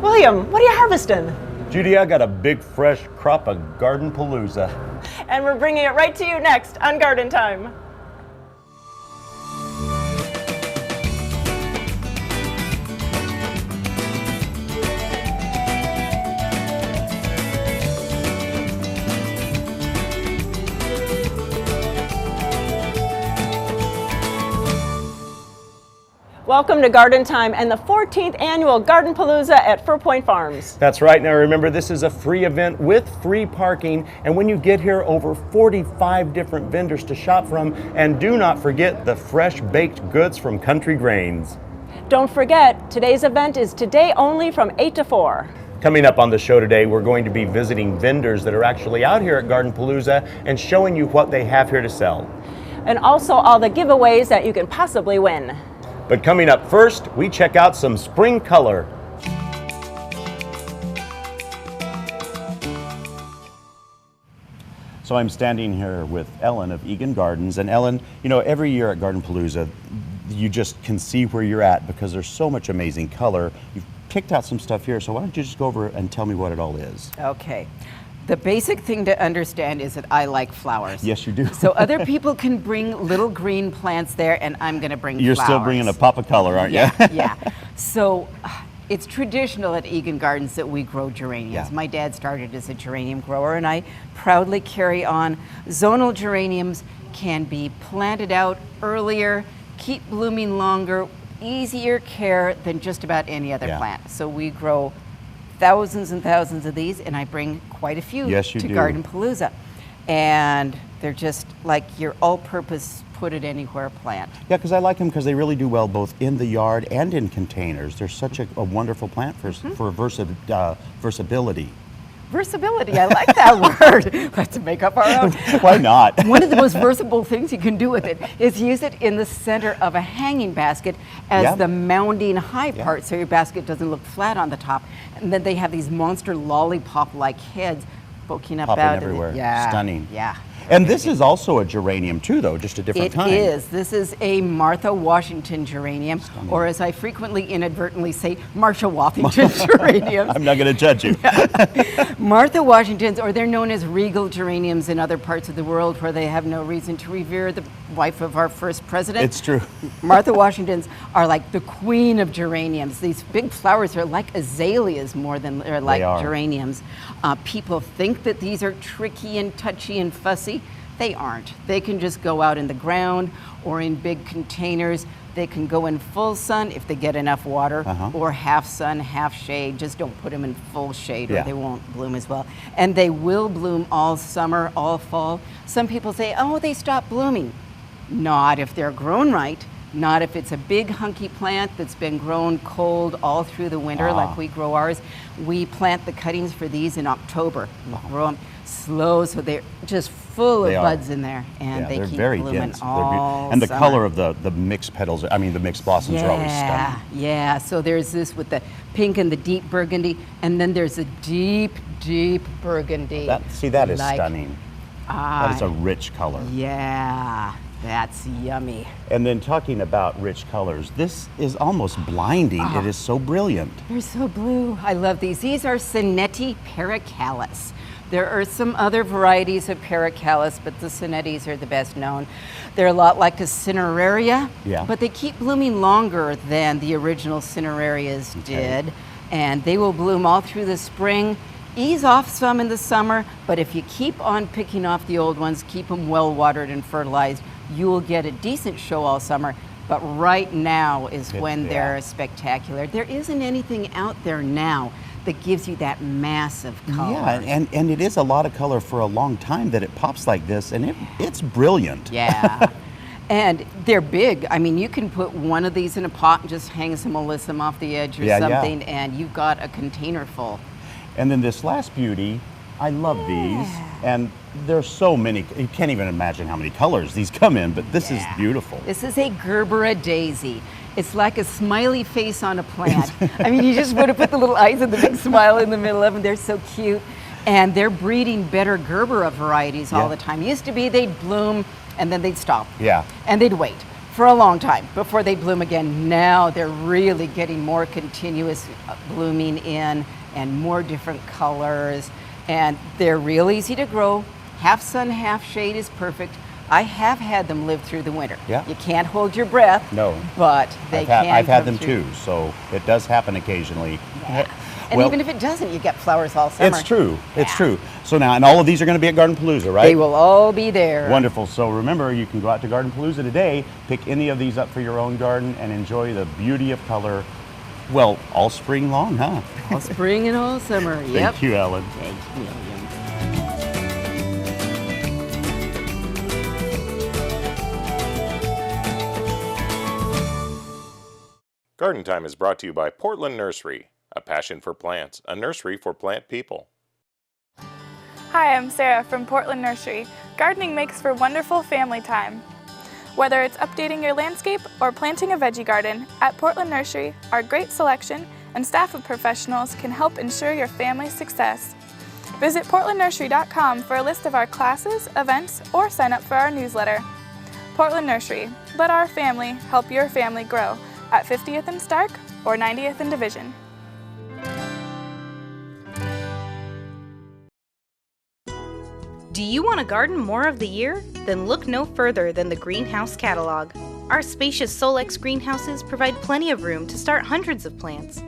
William, what are you harvesting? Judy, I got a big fresh crop of GardenPalooza. And we're bringing it right to you next on Garden Time. Welcome to Garden Time and the 14th annual GardenPalooza at Fur Point Farms. That's right. Now remember, this is a free event with free parking. And when you get here, over 45 different vendors to shop from. And do not forget the fresh baked goods from Country Grains. Don't forget, today's event is today only from 8 to 4. Coming up on the show today, we're going to be visiting vendors that are actually out here at GardenPalooza and showing you what they have here to sell. And also all the giveaways that you can possibly win. But coming up first, we check out some spring color. So I'm standing here with Ellen of Egan Gardens. And Ellen, you know, every year at GardenPalooza, you just can see where you're at because there's so much amazing color. You've picked out some stuff here, so why don't you just go over and tell me what it all is? Okay. The basic thing to understand is that I like flowers. Yes, you do. So other people can bring little green plants there, and I'm going to bring You're flowers. Still bringing a pop of color, aren't you? Yeah. So it's traditional at Egan Gardens that we grow geraniums. Yeah. My dad started as a geranium grower, and I proudly carry on. Zonal geraniums can be planted out earlier, keep blooming longer, easier care than just about any other plant. So we grow thousands and thousands of these, and I bring quite a few Yes, you to do. GardenPalooza. And they're just like your all-purpose put it anywhere plant. Yeah, because I like them because they really do well both in the yard and in containers. They're such a wonderful plant for versatility. Versability, I like that word. Let's make up our own. Why not? One of the most versatile things you can do with it is use it in the center of a hanging basket as the mounding high part so your basket doesn't look flat on the top. And then they have these monster lollipop-like heads poking up Popping out everywhere. of it. Yeah. Stunning. Yeah. And this is also a geranium too, though, just a different kind. It is. This is a Martha Washington geranium, or as I frequently inadvertently say, Marsha Washington geraniums. I'm not going to judge you. Martha Washingtons, or they're known as regal geraniums in other parts of the world where they have no reason to revere the wife of our first president. It's true. Martha Washingtons are like the queen of geraniums. These big flowers are like azaleas more than they're like geraniums. People think that these are tricky and touchy and fussy. They aren't. They can just go out in the ground or in big containers. They can go in full sun if they get enough water, or half sun, half shade. Just don't put them in full shade or they won't bloom as well. And they will bloom all summer, all fall. Some people say, oh, they stop blooming. Not if they're grown right. Not if it's a big hunky plant that's been grown cold all through the winter like we grow ours. We plant the cuttings for these in October. We grow them slow so they're just full of buds in there, and they keep very blooming dense. all And the summer. color of the mixed petals, I mean the mixed blossoms are always stunning. Yeah, so there's this with the pink and the deep burgundy, and then there's a deep, deep burgundy. That is stunning. That is a rich color. Yeah, that's yummy. And then talking about rich colors, this is almost blinding. It is so brilliant. They're so blue. I love these. These are Cinetti Paracallis. There are some other varieties of Paracallis, but the Cinettis are the best known. They're a lot like a Cineraria, but they keep blooming longer than the original Cinerarias did. And they will bloom all through the spring, ease off some in the summer, but if you keep on picking off the old ones, keep them well watered and fertilized, you will get a decent show all summer. But right now is when they're spectacular. There isn't anything out there now that gives you that massive color. Yeah, and it is a lot of color for a long time that it pops like this, and it's brilliant. Yeah. And they're big. I mean, you can put one of these in a pot and just hang some alyssum off the edge or something, and you've got a container full. And then this last beauty, I love these, and there's so many. You can't even imagine how many colors these come in, but this is beautiful. This is a Gerbera daisy. It's like a smiley face on a plant. I mean, you just want to put the little eyes and the big smile in the middle of them. They're so cute. And they're breeding better Gerbera varieties all the time. Used to be they'd bloom and then they'd stop. Yeah. And they'd wait for a long time before they bloom again. Now they're really getting more continuous blooming in and more different colors, and they're real easy to grow. Half sun, half shade is perfect. I have had them live through the winter. Yeah. You can't hold your breath. No. But they can. I've had come them through. too, so it does happen occasionally. Yeah. And Well, even if it doesn't, you get flowers all summer. it's true. It's Yeah. true. So now, and all of these are going to be at GardenPalooza, right? They will all be there. Wonderful. So remember, you can go out to GardenPalooza today, pick any of these up for your own garden, and enjoy the beauty of color, well, all spring long, huh? All spring and all summer. Yep. Thank you, Ellen. Thank you, William. Garden Time is brought to you by Portland Nursery, a passion for plants, a nursery for plant people. Hi, I'm Sarah from Portland Nursery. Gardening makes for wonderful family time. Whether it's updating your landscape or planting a veggie garden, at Portland Nursery, our great selection and staff of professionals can help ensure your family's success. Visit portlandnursery.com for a list of our classes, events, or sign up for our newsletter. Portland Nursery, let our family help your family grow at 50th and Stark or 90th and Division. Do you want to garden more of the year? Then look no further than the Greenhouse Catalog. Our spacious Solex greenhouses provide plenty of room to start hundreds of plants.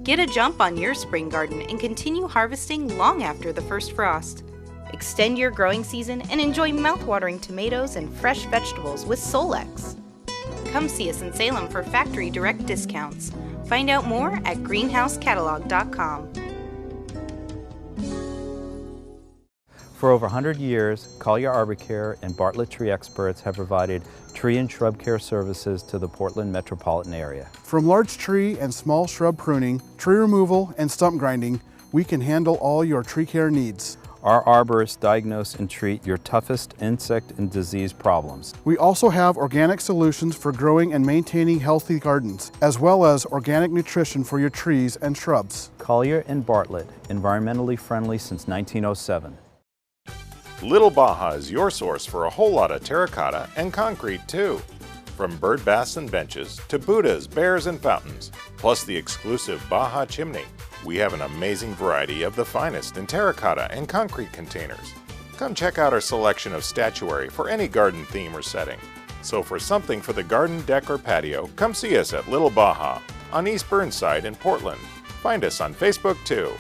Get a jump on your spring garden and continue harvesting long after the first frost. Extend your growing season and enjoy mouth-watering tomatoes and fresh vegetables with Solex. Come see us in Salem for factory direct discounts. Find out more at greenhousecatalog.com. For over 100 years, Collier Arbor Care and Bartlett Tree Experts have provided tree and shrub care services to the Portland metropolitan area. From large tree and small shrub pruning, tree removal, and stump grinding, we can handle all your tree care needs. Our arborists diagnose and treat your toughest insect and disease problems. We also have organic solutions for growing and maintaining healthy gardens, as well as organic nutrition for your trees and shrubs. Collier and Bartlett, environmentally friendly since 1907. Little Baja is your source for a whole lot of terracotta and concrete too. From bird baths and benches to Buddhas, bears, and fountains, plus the exclusive Baja chimney. We have an amazing variety of the finest in terracotta and concrete containers. Come check out our selection of statuary for any garden theme or setting. So for something for the garden, deck, or patio, come see us at Little Baja on East Burnside in Portland. Find us on Facebook too.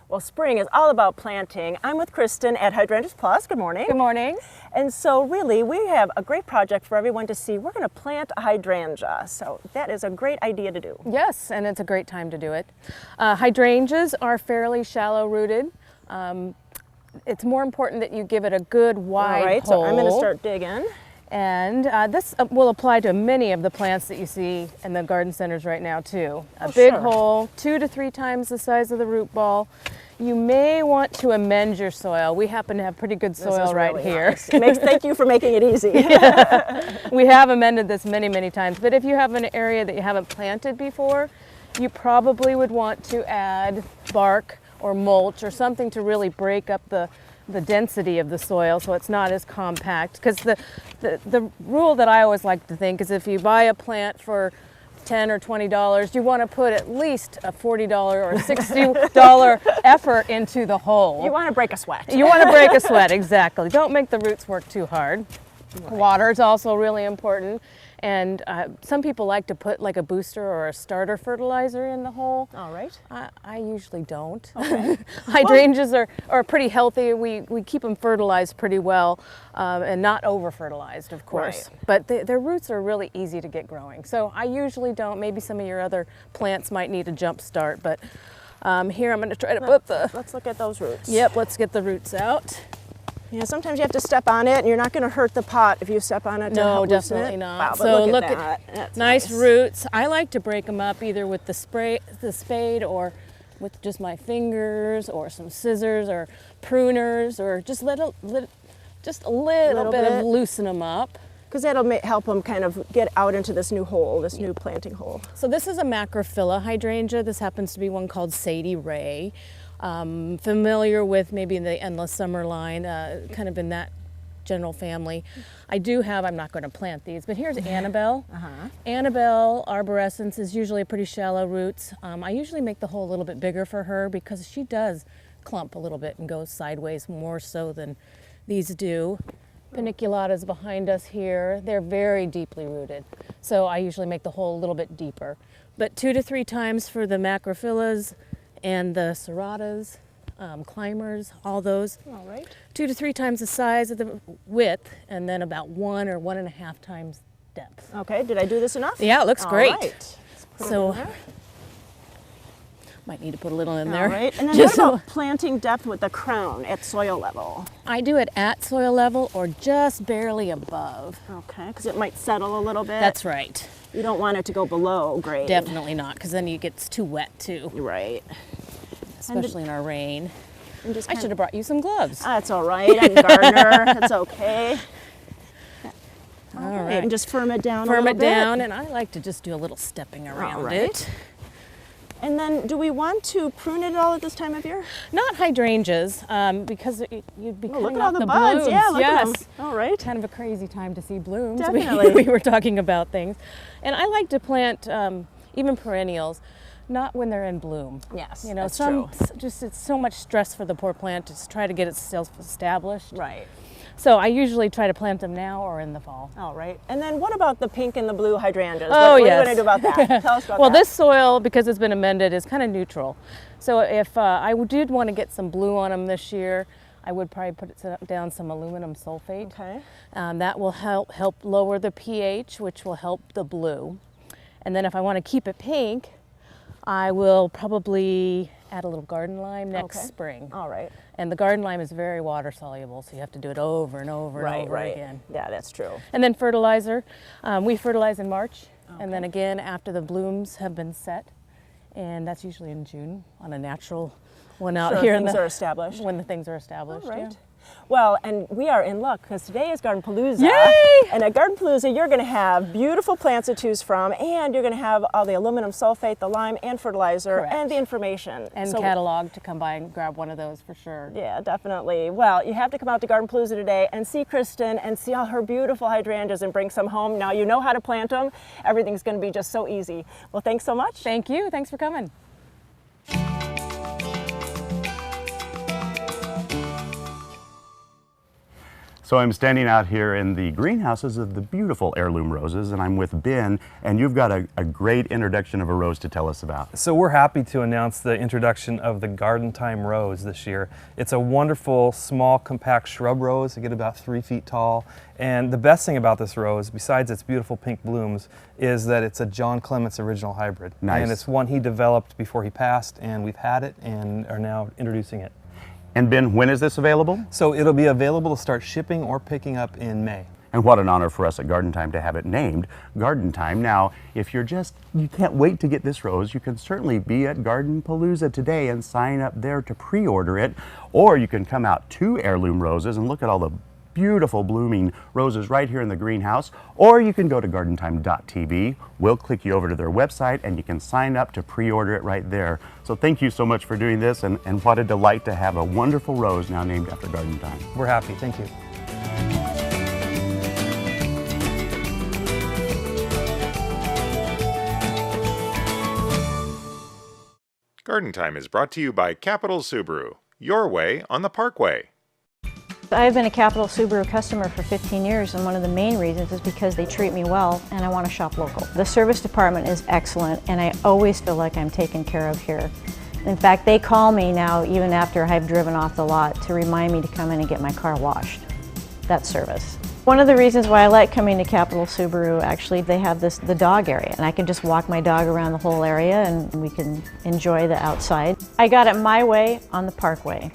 Well, spring is all about planting. I'm with Kristen at Hydrangeas Plus. Good morning. Good morning. And so really, we have a great project for everyone to see. We're going to plant a hydrangea. So that is a great idea to do. Yes, and it's a great time to do it. Hydrangeas are fairly shallow rooted. It's more important that you give it a good wide All right, hole. so I'm going to start digging. And this will apply to many of the plants that you see in the garden centers right now too. A Oh, big sure. hole, 2 to 3 times the size of the root ball. You may want to amend your soil. We happen to have pretty good This soil is right really here. nice. Thank you for making it easy. We have amended this many, many times, but if you have an area that you haven't planted before, you probably would want to add bark or mulch or something to really break up the density of the soil so it's not as compact. Because the rule that I always like to think is if you buy a plant for $10 or $20, you want to put at least a $40 or $60 effort into the hole. You want to break a sweat. You want to break a sweat, exactly. Don't make the roots work too hard. Right. Water is also really important. And some people like to put like a booster or a starter fertilizer in the hole. All right. I usually don't. Okay. Hydrangeas are pretty healthy. We keep them fertilized pretty well and not over fertilized, of course. Right. But their roots are really easy to get growing. So I usually don't. Maybe some of your other plants might need a jump start. But here I'm going to try to put the... Let's look at those roots. Yep, let's get the roots out. Yeah, sometimes you have to step on it, and you're not going to hurt the pot if you step on it. No, to loosen definitely it. not. Wow, but so look at that. That's nice roots. I like to break them up either with the spade, or with just my fingers, or some scissors, or pruners, or just just a little bit of loosen them up. because that'll help them kind of get out into this new hole, this new planting hole. So this is a macrophylla hydrangea. This happens to be one called Sadie Ray. Familiar with maybe the Endless Summer line, kind of in that general family. I do have, I'm not going to plant these, but here's Annabelle. Annabelle arborescens is usually pretty shallow roots. I usually make the hole a little bit bigger for her because she does clump a little bit and go sideways more so than these do. Paniculata's behind us here. They're very deeply rooted. So I usually make the hole a little bit deeper. But 2 to 3 times for the macrophyllas and the serratas, climbers, all those. All right. 2 to 3 times the size of the width, and then about 1 or 1.5 times depth. Okay, did I do this enough? Yeah, it looks great. All right. Let's put it So, in there. might need to put a little in there. All right, and then Just what about planting depth with the crown at soil level? I do it at soil level or just barely above. Okay, because it might settle a little bit. That's right. You don't want it to go below grade. Definitely not, because then it gets too wet too, Right. especially in our rain. And just I should have brought you some gloves. That's all right. I'm a gardener. That's okay. All Okay, right. and just firm it down a Firm little it down, bit. and I like to just do a little stepping around right. it. And then do we want to prune it all at this time of year? Not hydrangeas, because you'd be Oh, cutting look at off all the the buds. blooms. Yeah, look yes. at them. All right. Kind of a crazy time to see blooms. Definitely. We were talking about things. And I like to plant even perennials, not when they're in bloom. Yes, You know, that's true. just it's so much stress for the poor plant to try to get itself established. Right. So I usually try to plant them now or in the fall. All right. And then what about the pink and the blue hydrangeas? Oh, what yes. are you going to do about that? Tell us about Well, that. this soil, because it's been amended, is kind of neutral. So if I did want to get some blue on them this year, I would probably put down some aluminum sulfate. Okay. That will help lower the pH, which will help the blue. And then if I want to keep it pink, I will probably add a little garden lime next Okay. spring. All right. And the garden lime is very water soluble, so you have to do it over and over and over again. Yeah, that's true. And then fertilizer. We fertilize in March, and then again after the blooms have been set, and that's usually in June on a natural one out Sure, here. things are established. When the things are established. All right. Yeah. Well, and we are in luck because today is GardenPalooza. Yay! And at GardenPalooza, you're going to have beautiful plants to choose from, and you're going to have all the aluminum sulfate, the lime, and fertilizer, Correct. and the information. And So- catalog to come by and grab one of those for sure. Yeah, definitely. Well, you have to come out to GardenPalooza today and see Kristen and see all her beautiful hydrangeas and bring some home. Now you know how to plant them. Everything's going to be just so easy. Well, thanks so much. Thank you. Thanks for coming. So I'm standing out here in the greenhouses of the beautiful heirloom roses, and I'm with Ben, and you've got a great introduction of a rose to tell us about. So we're happy to announce the introduction of the Garden Time Rose this year. It's a wonderful, small, compact shrub rose. They get about 3 feet tall. And the best thing about this rose, besides its beautiful pink blooms, is that it's a John Clements original hybrid. Nice. And it's one he developed before he passed, and we've had it and are now introducing it. And Ben, when is this available? So it'll be available to start shipping or picking up in May. And what an honor for us at Garden Time to have it named Garden Time. Now, if you can't wait to get this rose, you can certainly be at GardenPalooza today and sign up there to pre-order it. Or you can come out to Heirloom Roses and look at all the beautiful blooming roses right here in the greenhouse. Or you can go to gardentime.tv. We'll click you over to their website and you can sign up to pre-order it right there. So thank you so much for doing this, and what a delight to have a wonderful rose now named after Garden Time. We're happy. Thank you. Garden Time is brought to you by Capital Subaru, your way on the Parkway. I've been a Capital Subaru customer for 15 years, and one of the main reasons is because they treat me well and I want to shop local. The service department is excellent, and I always feel like I'm taken care of here. In fact, they call me now even after I've driven off the lot to remind me to come in and get my car washed. That's service. One of the reasons why I like coming to Capital Subaru, actually, they have the dog area, and I can just walk my dog around the whole area and we can enjoy the outside. I got it my way on the Parkway.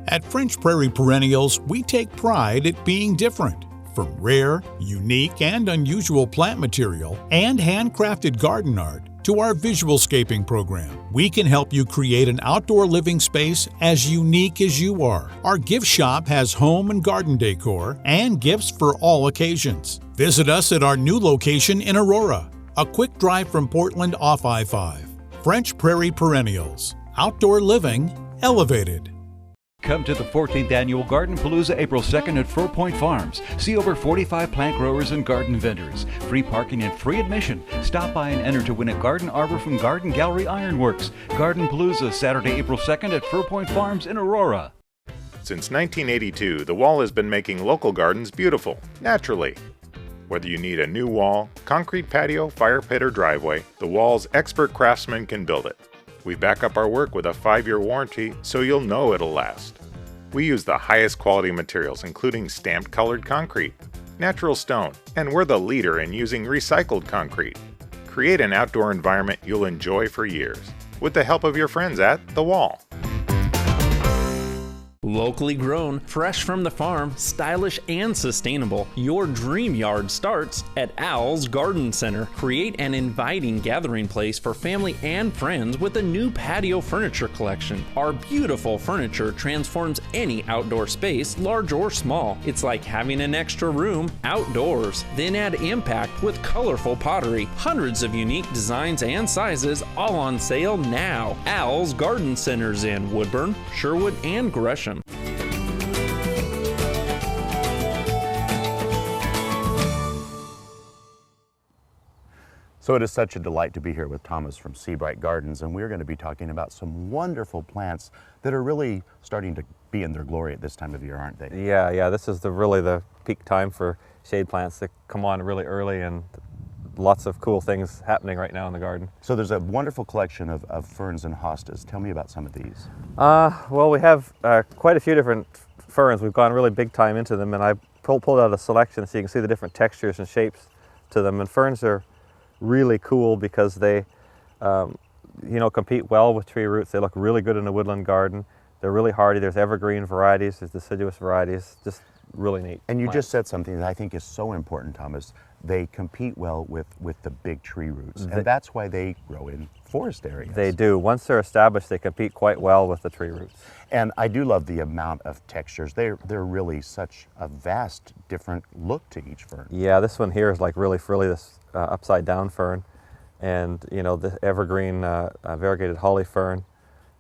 At French Prairie Perennials, we take pride at being different. From rare, unique, and unusual plant material and handcrafted garden art to our visualscaping program. We can help you create an outdoor living space as unique as you are. Our gift shop has home and garden decor and gifts for all occasions. Visit us at our new location in Aurora, a quick drive from Portland off I-5. French Prairie Perennials. Outdoor living elevated. Come to the 14th Annual GardenPalooza April 2nd at 4 Point Farms. See over 45 plant growers and garden vendors. Free parking and free admission. Stop by and enter to win a garden arbor from Garden Gallery Ironworks. GardenPalooza Saturday, April 2nd at 4 Point Farms in Aurora. Since 1982, the Wall has been making local gardens beautiful, naturally. Whether you need a new wall, concrete patio, fire pit, or driveway, the Wall's expert craftsmen can build it. We back up our work with a 5-year warranty, so you'll know it'll last. We use the highest quality materials, including stamped colored concrete, natural stone, and we're the leader in using recycled concrete. Create an outdoor environment you'll enjoy for years, with the help of your friends at The Wall. Locally grown, fresh from the farm, stylish and sustainable, your dream yard starts at Al's Garden Center. Create an inviting gathering place for family and friends with a new patio furniture collection. Our beautiful furniture transforms any outdoor space, large or small. It's like having an extra room outdoors. Then add impact with colorful pottery. Hundreds of unique designs and sizes, all on sale now. Al's Garden Centers in Woodburn, Sherwood, and Gresham. So it is such a delight to be here with Thomas from Sebright Gardens, and we're going to be talking about some wonderful plants that are really starting to be in their glory at this time of year, aren't they? Yeah, this is really the peak time for shade plants that come on really early, and lots of cool things happening right now in the garden. So there's a wonderful collection of ferns and hostas. Tell me about some of these. Well, we have quite a few different ferns. We've gone really big time into them, and I pulled out a selection so you can see the different textures and shapes to them. And ferns are really cool because they compete well with tree roots. They look really good in a woodland garden. They're really hardy. There's evergreen varieties, there's deciduous varieties, just really neat. And you plants. just said something that I think is so important, Thomas. They compete well with the big tree roots, and that's why they grow in forest areas. They do. Once they're established, they compete quite well with the tree roots. And I do love the amount of textures. They're really such a vast, different look to each fern. Yeah, this one here is like really frilly, this upside down fern. And the evergreen variegated holly fern,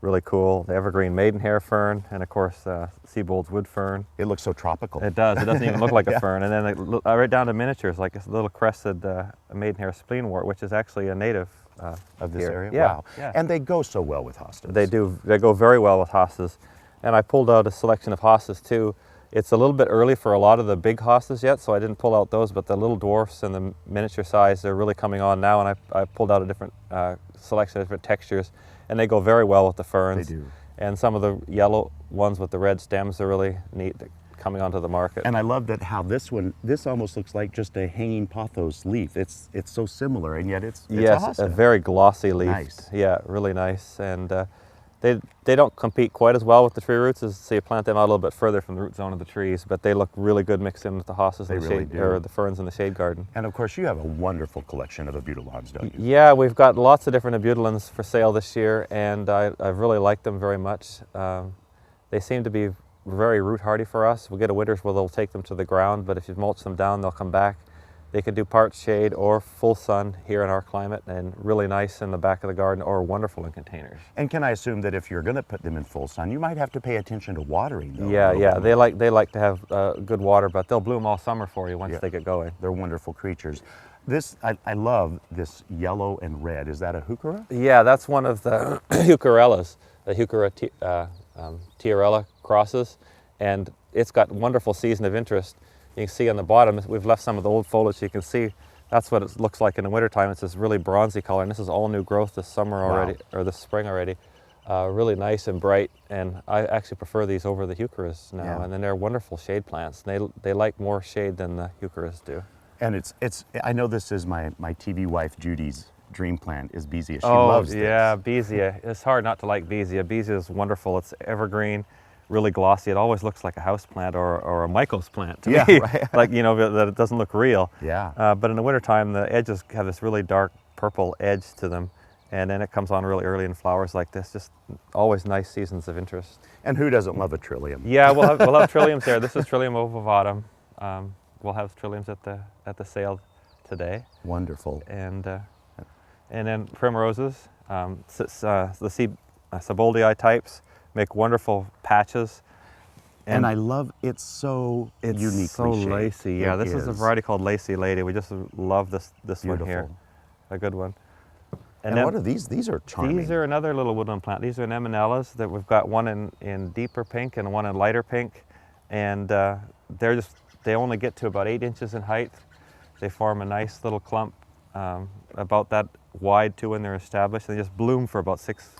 really cool. The evergreen maidenhair fern, and of course Siebold's wood fern. It looks so tropical. It does. It doesn't even look like a fern. And then right down to miniatures, like a little crested maidenhair spleenwort, which is actually a native of this here. area? Yeah. Wow. Yeah. And they go so well with hostas. They do. They go very well with hostas. And I pulled out a selection of hostas too. It's a little bit early for a lot of the big hostas yet, so I didn't pull out those, but the little dwarfs and the miniature size, they're really coming on now, and I pulled out a different selection of different textures, and they go very well with the ferns. They do. And some of the yellow ones with the red stems are really neat coming onto the market. And I love that how this almost looks like just a hanging pothos leaf. It's so similar, and yet it's yes, a hosta. a very glossy leaf. Nice. Yeah, really nice. And they don't compete quite as well with the tree roots as, say, you plant them out a little bit further from the root zone of the trees, but they look really good mixed in with the hostas and the really shade, do. or the ferns in the shade garden. And of course, you have a wonderful collection of abutilons, don't you? Yeah, we've got lots of different abutilons for sale this year, and I've really liked them very much. They seem to be very root hardy for us. We'll get a winters where they'll take them to the ground, but if you mulch them down, they'll come back. They can do part shade or full sun here in our climate, and really nice in the back of the garden, or wonderful in containers. And can I assume that if you're going to put them in full sun, you might have to pay attention to watering, though? Yeah. They like to have good water, but they'll bloom all summer for you once they get going. They're wonderful creatures. I love this yellow and red. Is that a heuchera? Yeah, that's one of the heucherellas, the Heuchera tiarella crosses, and it's got wonderful season of interest. You can see on the bottom, we've left some of the old foliage. You can see that's what it looks like in the wintertime. It's this really bronzy color, and this is all new growth this summer already, or this spring already. Really nice and bright, and I actually prefer these over the heucheras now. Yeah. And then they're wonderful shade plants. They like more shade than the heucheras do. And I know this is my TV wife Judy's dream plant is beesia. She loves this. Yeah, beesia. It's hard not to like beesia. Beesia is wonderful. It's evergreen, really glossy. It always looks like a house plant or a Michael's plant to me. Right. Like, that it doesn't look real. Yeah. But in the wintertime, the edges have this really dark purple edge to them. And then it comes on really early in flowers like this. Just always nice seasons of interest. And who doesn't love a trillium? Yeah, we'll have trilliums there. This is Trillium ovavatum. We'll have trilliums at the sale today. Wonderful. And then primroses, the Sebright types make wonderful patches. And I love it's so uniquely so shaped. lacy. Yeah, this is a variety called Lacy Lady. We just love this one here. A good one. And what are these? These are charming. These are another little woodland plant. These are anemonellas that we've got one in deeper pink and one in lighter pink. And they only get to about 8 inches in height. They form a nice little clump about that wide too when they're established. They just bloom for about 6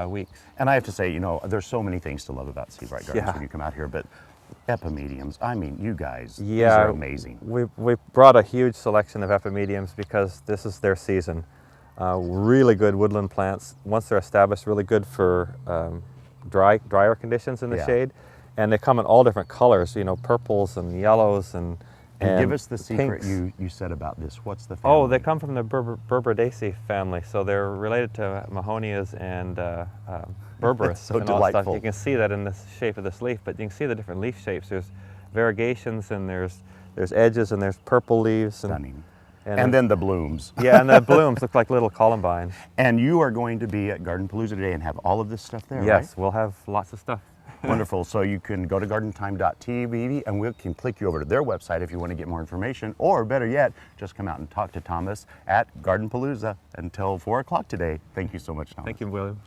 weeks. And I have to say, you know, there's so many things to love about Sebright Gardens when you come out here, but epimediums, I mean, you guys, these are amazing. We brought a huge selection of epimediums because this is their season. Really good woodland plants. Once they're established, really good for drier conditions in the shade. And they come in all different colors, you know, purples and yellows and give us the secret pinks. you said about this. What's the family? Oh, they come from the Berberaceae family, so they're related to Mahonias and Berberis. So and all delightful. stuff. You can see that in the shape of this leaf, but you can see the different leaf shapes. There's variegations and there's edges and there's purple leaves. Stunning. And then the blooms. Yeah, and the blooms look like little columbines. And you are going to be at GardenPalooza today and have all of this stuff there, right? Yes, we'll have lots of stuff. Wonderful. So you can go to gardentime.tv and we can click you over to their website if you want to get more information, or better yet, just come out and talk to Thomas at GardenPalooza until 4 o'clock today. Thank you so much, Thomas. Thank you, William.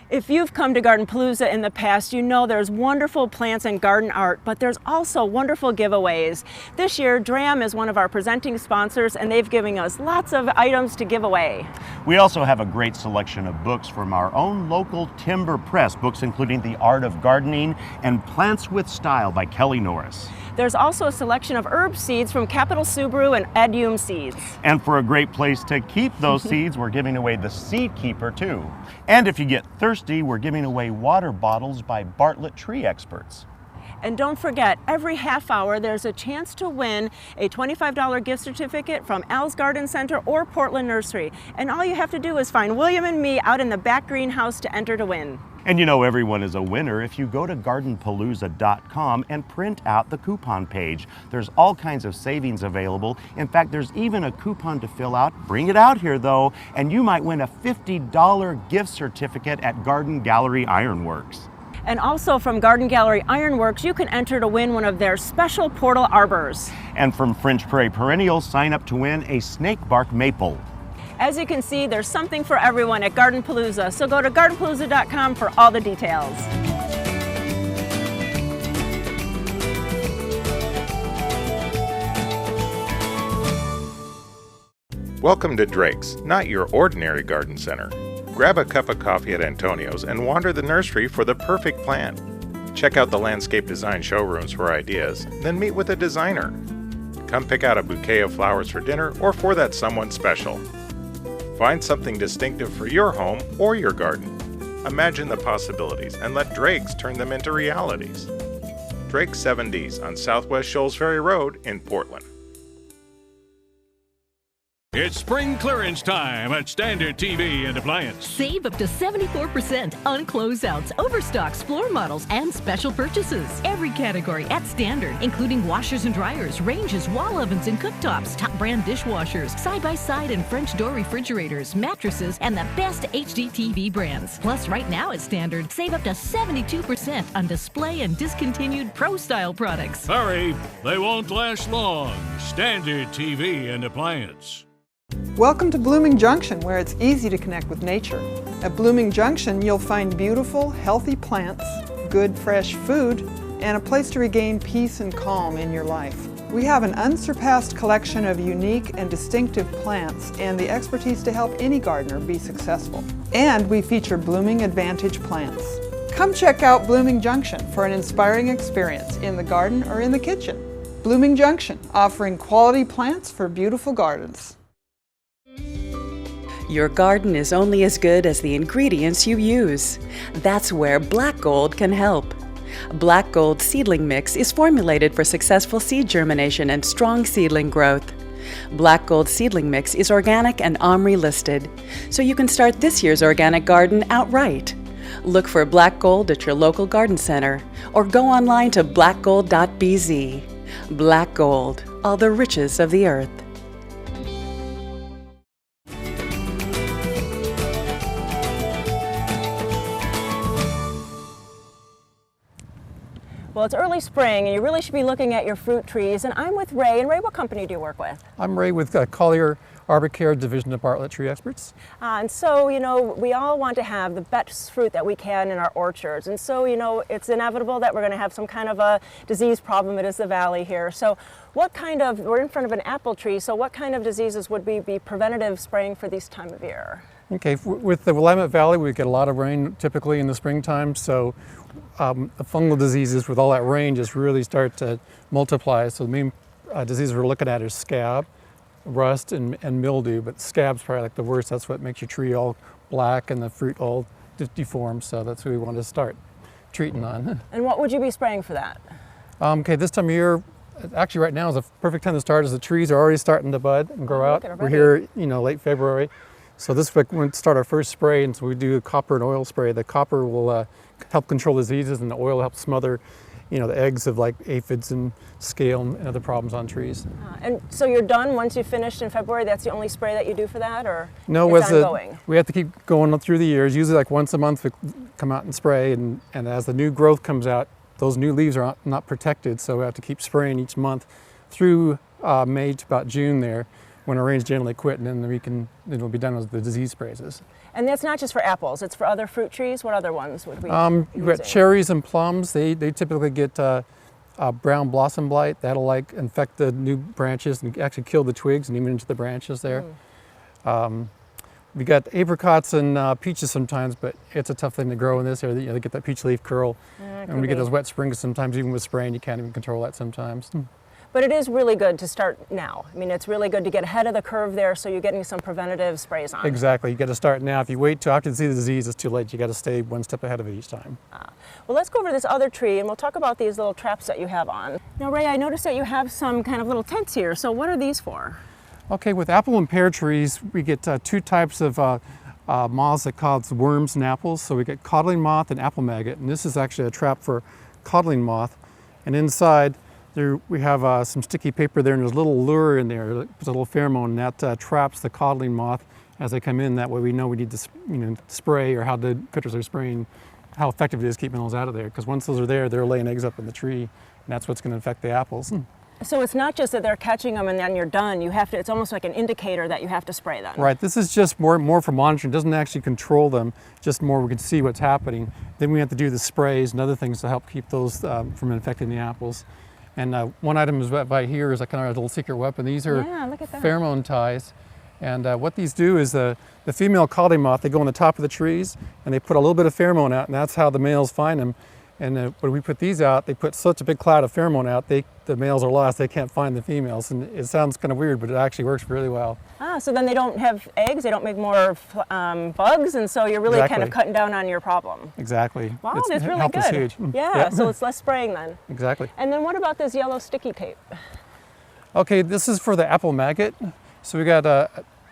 If you've come to GardenPalooza in the past, you know there's wonderful plants and garden art, but there's also wonderful giveaways. This year, DRAM is one of our presenting sponsors, and they've given us lots of items to give away. We also have a great selection of books from our own local timber press, books including The Art of Gardening and Plants with Style by Kelly Norris. There's also a selection of herb seeds from Capital Subaru and Adium Seeds. And for a great place to keep those seeds, we're giving away the Seed Keeper too. And if you get thirsty, we're giving away water bottles by Bartlett Tree Experts. And don't forget, every half hour there's a chance to win a $25 gift certificate from Al's Garden Center or Portland Nursery. And all you have to do is find William and me out in the back greenhouse to enter to win. And you know everyone is a winner if you go to GardenPalooza.com and print out the coupon page. There's all kinds of savings available. In fact, there's even a coupon to fill out. Bring it out here though, and you might win a $50 gift certificate at Garden Gallery Ironworks. And also from Garden Gallery Ironworks, you can enter to win one of their special portal arbors. And from French Prairie Perennials, sign up to win a snake bark maple. As you can see, there's something for everyone at GardenPalooza, so go to GardenPalooza.com for all the details. Welcome to Drake's, not your ordinary garden center. Grab a cup of coffee at Antonio's and wander the nursery for the perfect plant. Check out the landscape design showrooms for ideas, then meet with a designer. Come pick out a bouquet of flowers for dinner or for that someone special. Find something distinctive for your home or your garden. Imagine the possibilities and let Drake's turn them into realities. Drake's 7Ds on Southwest Shoals Ferry Road in Portland. It's spring clearance time at Standard TV and Appliance. Save up to 74% on closeouts, overstocks, floor models, and special purchases. Every category at Standard, including washers and dryers, ranges, wall ovens, and cooktops, top brand dishwashers, side-by-side and French door refrigerators, mattresses, and the best HD TV brands. Plus, right now at Standard, save up to 72% on display and discontinued pro-style products. Hurry, they won't last long. Standard TV and Appliance. Welcome to Blooming Junction, where it's easy to connect with nature. At Blooming Junction, you'll find beautiful, healthy plants, good, fresh food, and a place to regain peace and calm in your life. We have an unsurpassed collection of unique and distinctive plants and the expertise to help any gardener be successful. And we feature Blooming Advantage plants. Come check out Blooming Junction for an inspiring experience in the garden or in the kitchen. Blooming Junction, offering quality plants for beautiful gardens. Your garden is only as good as the ingredients you use. That's where Black Gold can help. Black Gold Seedling Mix is formulated for successful seed germination and strong seedling growth. Black Gold Seedling Mix is organic and OMRI listed, so you can start this year's organic garden outright. Look for Black Gold at your local garden center or go online to blackgold.bz. Black Gold, all the riches of the earth. Well, it's early spring, and you really should be looking at your fruit trees. And I'm with Ray. And Ray, what company do you work with? I'm Ray with Collier Arbor Care Division of Bartlett Tree Experts. And so, you know, we all want to have the best fruit that we can in our orchards. And so, you know, it's inevitable that we're going to have some kind of a disease problem. It is the valley here. So what kind of, we're in front of an apple tree, so what kind of diseases would we be preventative spraying for this time of year? Okay, with the Willamette Valley, we get a lot of rain typically in the springtime, so the fungal diseases with all that rain just really start to multiply. So the main diseases we're looking at is scab, rust, and mildew, but scab's probably like the worst. That's what makes your tree all black and the fruit all deformed, so that's what we want to start treating on. And what would you be spraying for that? Okay, this time of year, actually right now is a perfect time to start as the trees are already starting to bud and grow out. We're here, you know, late February. So this week we're going to start our first spray, and so we do a copper and oil spray. The copper will help control diseases, and the oil helps smother, you know, the eggs of like aphids and scale and other problems on trees. And so you're done once you finished in February? That's the only spray that you do for that, or no? it's ongoing? We have to keep going through the years. Usually like once a month we come out and spray, and as the new growth comes out, those new leaves are not protected, so we have to keep spraying each month through May to about June there, when our rains generally quit, and then it'll be done with the disease sprays. And that's not just for apples, it's for other fruit trees? What other ones would we You've got cherries and plums. They typically get brown blossom blight. That'll like infect the new branches and actually kill the twigs and even into the branches there. We got apricots and peaches sometimes, but it's a tough thing to grow in this area. You know, they get that peach leaf curl. And we get those wet springs sometimes, even with spraying, you can't even control that sometimes. But it is really good to start now. I mean, it's really good to get ahead of the curve there, so you're getting some preventative sprays on. Exactly. You got to start now. If you wait till after you see the disease, it's too late. You got to stay one step ahead of it each time. Well, let's go over to this other tree, and we'll talk about these little traps that you have on. Now, Ray, I noticed that you have some kind of little tents here. So what are these for? Okay, with apple and pear trees, we get two types of moths that cause worms and apples. So we get codling moth and apple maggot, and this is actually a trap for codling moth. And inside, we have some sticky paper there, and there's a little lure in there, a little pheromone, and that traps the codling moth as they come in. That way we know we need to spray, or how the critters are spraying, how effective it is keeping those out of there. Because once those are there, they're laying eggs up in the tree, and that's what's going to affect the apples. So it's not just that they're catching them and then you're done. You have to. It's almost like an indicator that you have to spray them. Right. This is just more for monitoring. It doesn't actually control them. Just more we can see what's happening. Then we have to do the sprays and other things to help keep those from infecting the apples. And one item is right here is a kind of a little secret weapon. These are pheromone ties. And what these do is the female codling moth, they go on the top of the trees and they put a little bit of pheromone out, and that's how the males find them. And when we put these out, they put such a big cloud of pheromone out, the males are lost, they can't find the females. And it sounds kind of weird, but it actually works really well. So then they don't have eggs, they don't make more bugs, and so you're really kind of cutting down on your problem. Exactly. Wow, that's really good. Huge. Yeah, so it's less spraying then. Exactly. And then what about this yellow sticky tape? Okay, this is for the apple maggot. So we got,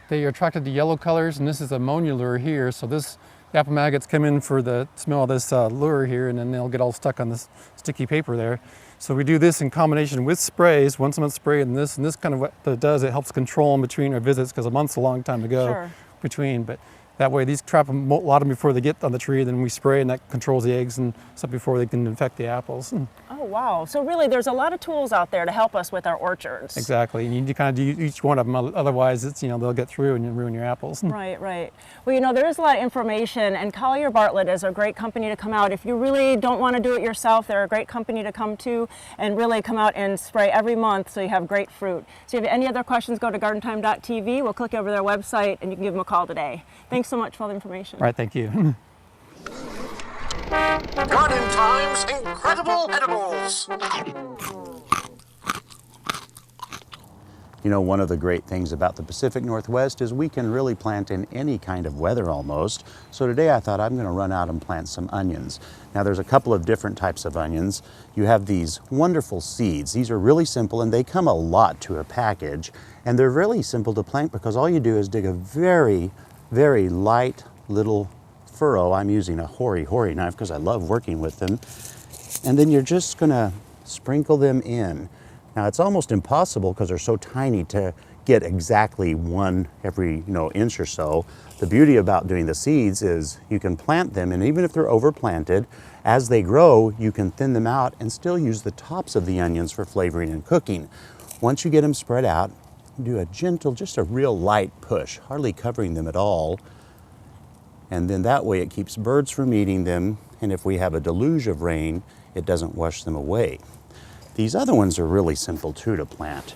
they are attracted to yellow colors, and this is ammonia lure here. So the apple maggots come in for the smell of this lure here, and then they'll get all stuck on this sticky paper there. So we do this in combination with sprays, once a month spray, and this kind of what it does, it helps control them between our visits, because a month's a long time to go between. But that way these trap them, a lot of them before they get on the tree, then we spray, and that controls the eggs and stuff before they can infect the apples. Oh wow, so really there's a lot of tools out there to help us with our orchards. Exactly, you need to kind of do each one of them, otherwise it's, they'll get through and ruin your apples. Right, right. Well, there is a lot of information, and Collier Bartlett is a great company to come out. If you really don't want to do it yourself, they're a great company to come to and really come out and spray every month so you have great fruit. So if you have any other questions, go to gardentime.tv, we'll click over their website and you can give them a call today. Thanks so much for all the information. All right, thank you. Garden Time's Incredible Edibles. You know, one of the great things about the Pacific Northwest is we can really plant in any kind of weather almost. So today I thought I'm going to run out and plant some onions. Now there's a couple of different types of onions. You have these wonderful seeds. These are really simple and they come a lot to a package. And they're really simple to plant because all you do is dig a very, very light little furrow. I'm using a hori knife because I love working with them. And then you're just going to sprinkle them in. Now it's almost impossible because they're so tiny to get exactly one every inch or so. The beauty about doing the seeds is you can plant them, and even if they're overplanted, as they grow you can thin them out and still use the tops of the onions for flavoring and cooking. Once you get them spread out, do a gentle, just a real light push, hardly covering them at all. And then that way it keeps birds from eating them, and if we have a deluge of rain, it doesn't wash them away. These other ones are really simple too to plant.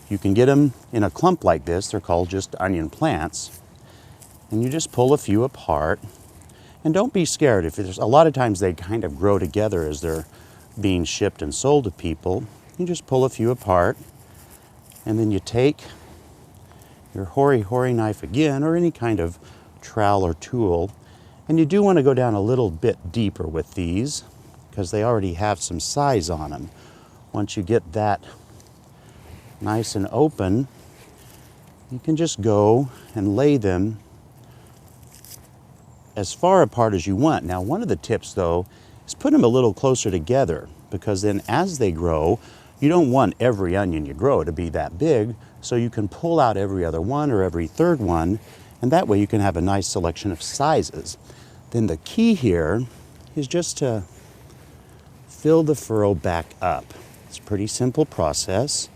You can get them in a clump like this. They're called just onion plants. And you just pull a few apart. And don't be scared. If there's a lot of times they kind of grow together as they're being shipped and sold to people. You just pull a few apart. And then you take your hori knife again, or any kind of trowel or tool. And you do want to go down a little bit deeper with these because they already have some size on them. Once you get that nice and open, you can just go and lay them as far apart as you want. Now, one of the tips though is put them a little closer together, because then as they grow, you don't want every onion you grow to be that big, so you can pull out every other one or every third one, and that way you can have a nice selection of sizes. Then the key here is just to fill the furrow back up. It's a pretty simple process.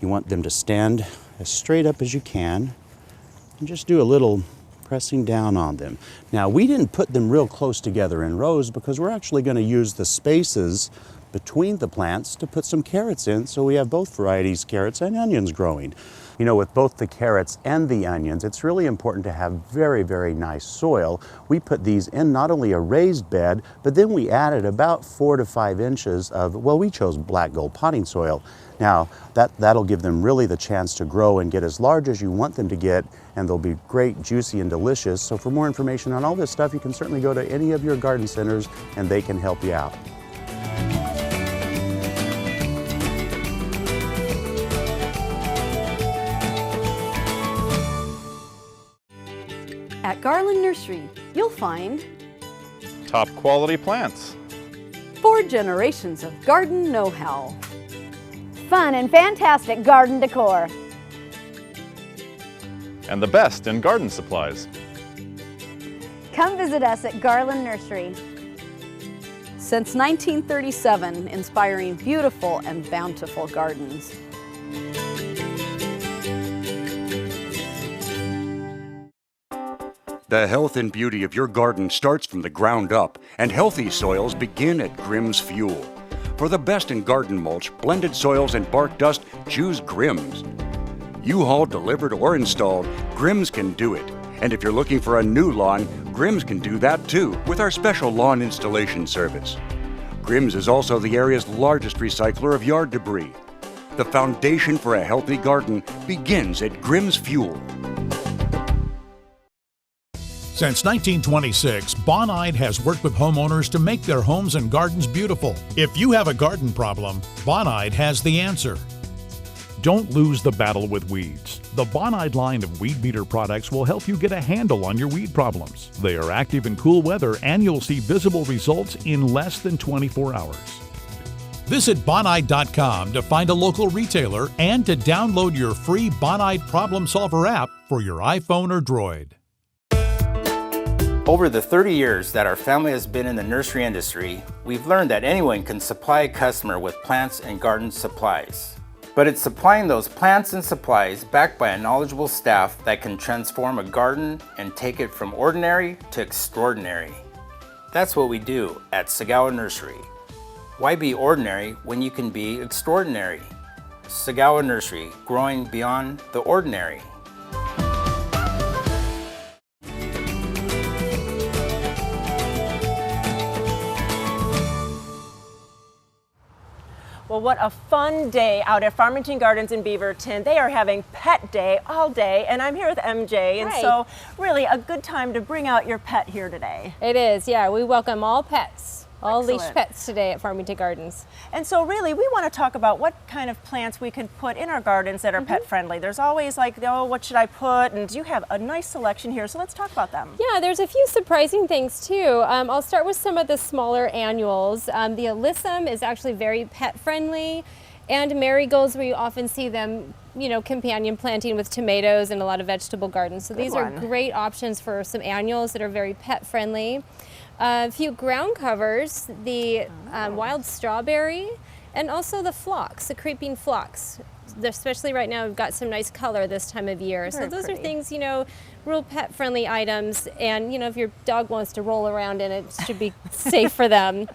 You want them to stand as straight up as you can, and just do a little pressing down on them. Now, we didn't put them real close together in rows because we're actually going to use the spaces between the plants to put some carrots in, so we have both varieties, carrots and onions, growing. You know, with both the carrots and the onions, it's really important to have very, very nice soil. We put these in not only a raised bed, but then we added about 4 to 5 inches of, well, we chose black gold potting soil. Now, that'll give them really the chance to grow and get as large as you want them to get, and they'll be great, juicy, and delicious. So for more information on all this stuff, you can certainly go to any of your garden centers and they can help you out. At Garland Nursery, you'll find top quality plants, 4 generations of garden know-how, fun and fantastic garden decor, and the best in garden supplies. Come visit us at Garland Nursery. Since 1937, inspiring beautiful and bountiful gardens. The health and beauty of your garden starts from the ground up, and healthy soils begin at Grimm's Fuel. For the best in garden mulch, blended soils, and bark dust, choose Grimm's. U-Haul delivered or installed, Grimm's can do it. And if you're looking for a new lawn, Grimm's can do that too with our special lawn installation service. Grimm's is also the area's largest recycler of yard debris. The foundation for a healthy garden begins at Grimm's Fuel. Since 1926, Bonide has worked with homeowners to make their homes and gardens beautiful. If you have a garden problem, Bonide has the answer. Don't lose the battle with weeds. The Bonide line of weed beater products will help you get a handle on your weed problems. They are active in cool weather, and you'll see visible results in less than 24 hours. Visit Bonide.com to find a local retailer and to download your free Bonide Problem Solver app for your iPhone or Droid. Over the 30 years that our family has been in the nursery industry, we've learned that anyone can supply a customer with plants and garden supplies. But it's supplying those plants and supplies backed by a knowledgeable staff that can transform a garden and take it from ordinary to extraordinary. That's what we do at Sagawa Nursery. Why be ordinary when you can be extraordinary? Sagawa Nursery, growing beyond the ordinary. Well, what a fun day out at Farmington Gardens in Beaverton. They are having Pet Day all day, and I'm here with MJ, and so really a good time to bring out your pet here today. It is, yeah. We welcome all pets. All Excellent. leash pets today at Farmington Gardens. And so really we want to talk about what kind of plants we can put in our gardens that are pet friendly. There's always like, oh, what should I put? And you have a nice selection here, so let's talk about them. Yeah, there's a few surprising things too. I'll start with some of the smaller annuals. The alyssum is actually very pet friendly, and marigolds, we often see them, you know, companion planting with tomatoes and a lot of vegetable gardens. So these are great options for some annuals that are very pet friendly. A few ground covers, the wild strawberry, and also the phlox, the creeping phlox. Especially right now, we've got some nice color this time of year. So those are things, you know, real pet-friendly items. And, you know, if your dog wants to roll around in it, it should be safe for them.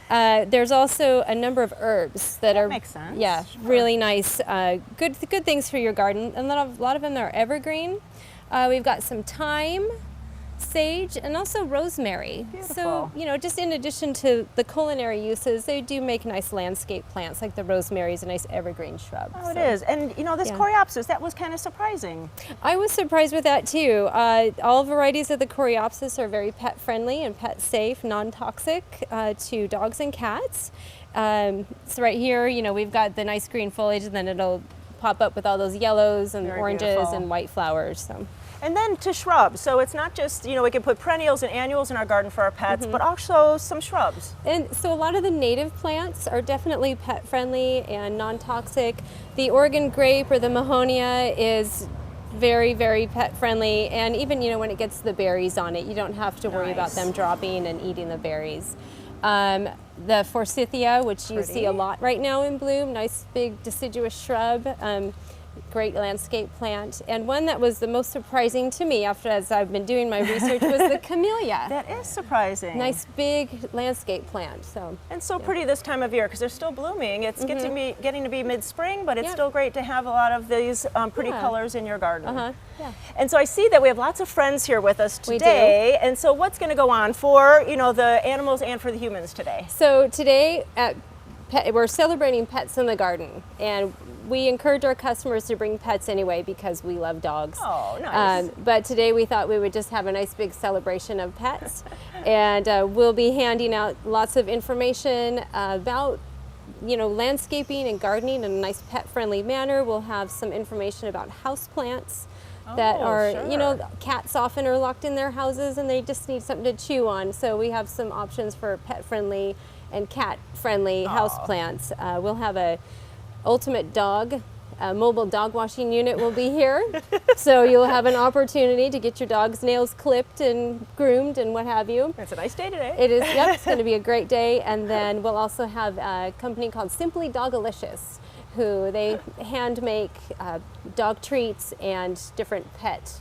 There's also a number of herbs that are, makes sense. Yeah, really nice, good things for your garden. And a lot of them are evergreen. We've got some thyme, sage, and also rosemary. Beautiful. So, you know, just in addition to the culinary uses, they do make nice landscape plants, like the rosemary is a nice evergreen shrub. Oh, it is. And, you know, this coreopsis, that was kind of surprising. I was surprised with that, too. All varieties of the coreopsis are very pet-friendly and pet-safe, non-toxic to dogs and cats. So right here, you know, we've got the nice green foliage, and then it'll pop up with all those yellows and oranges and white flowers. So. And then to shrubs, so it's not just, you know, we can put perennials and annuals in our garden for our pets, but also some shrubs. And so a lot of the native plants are definitely pet friendly and non-toxic. The Oregon grape or the mahonia is very, very pet friendly, and even, you know, when it gets the berries on it, you don't have to worry about them dropping and eating the berries. The forsythia, which you see a lot right now in bloom, nice big deciduous shrub. Great landscape plant, and one that was the most surprising to me as I've been doing my research was the camellia. That is surprising. Nice big landscape plant. So and so pretty this time of year because they're still blooming. It's getting to be mid-spring, but it's still great to have a lot of these pretty colors in your garden. And so I see that we have lots of friends here with us today. And so what's going to go on for, you know, the animals and for the humans today? So today we're celebrating pets in the garden, and we encourage our customers to bring pets anyway because we love dogs. Oh, nice. But today we thought we would just have a nice big celebration of pets. And we'll be handing out lots of information about, you know, landscaping and gardening in a nice pet-friendly manner. We'll have some information about houseplants that are, you know, cats often are locked in their houses and they just need something to chew on. So we have some options for pet-friendly and cat-friendly houseplants. We'll have a ultimate dog, a mobile dog washing unit will be here. So you'll have an opportunity to get your dog's nails clipped and groomed and what have you. It's a nice day today. It is, yep, it's going to be a great day. And then we'll also have a company called Simply Dogalicious, who they hand make dog treats and different pet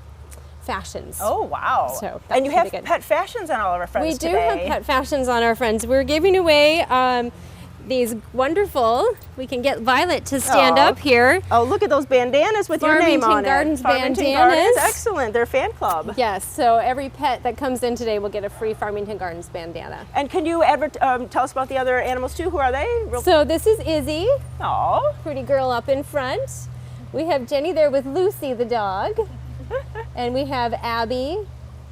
fashions. Oh, wow. So and you have pet fashions on all of our friends today. We do have pet fashions on our friends. We're giving away these wonderful, we can get Violet to stand up here. Oh, look at those bandanas with your name on Gardens it. Farmington bandanas. Gardens, excellent. They're fan club. Yes, so every pet that comes in today will get a free Farmington Gardens bandana. And can you tell us about the other animals too? Who are they? So this is Izzy. Oh, pretty girl up in front. We have Jenny there with Lucy the dog. And we have Abby,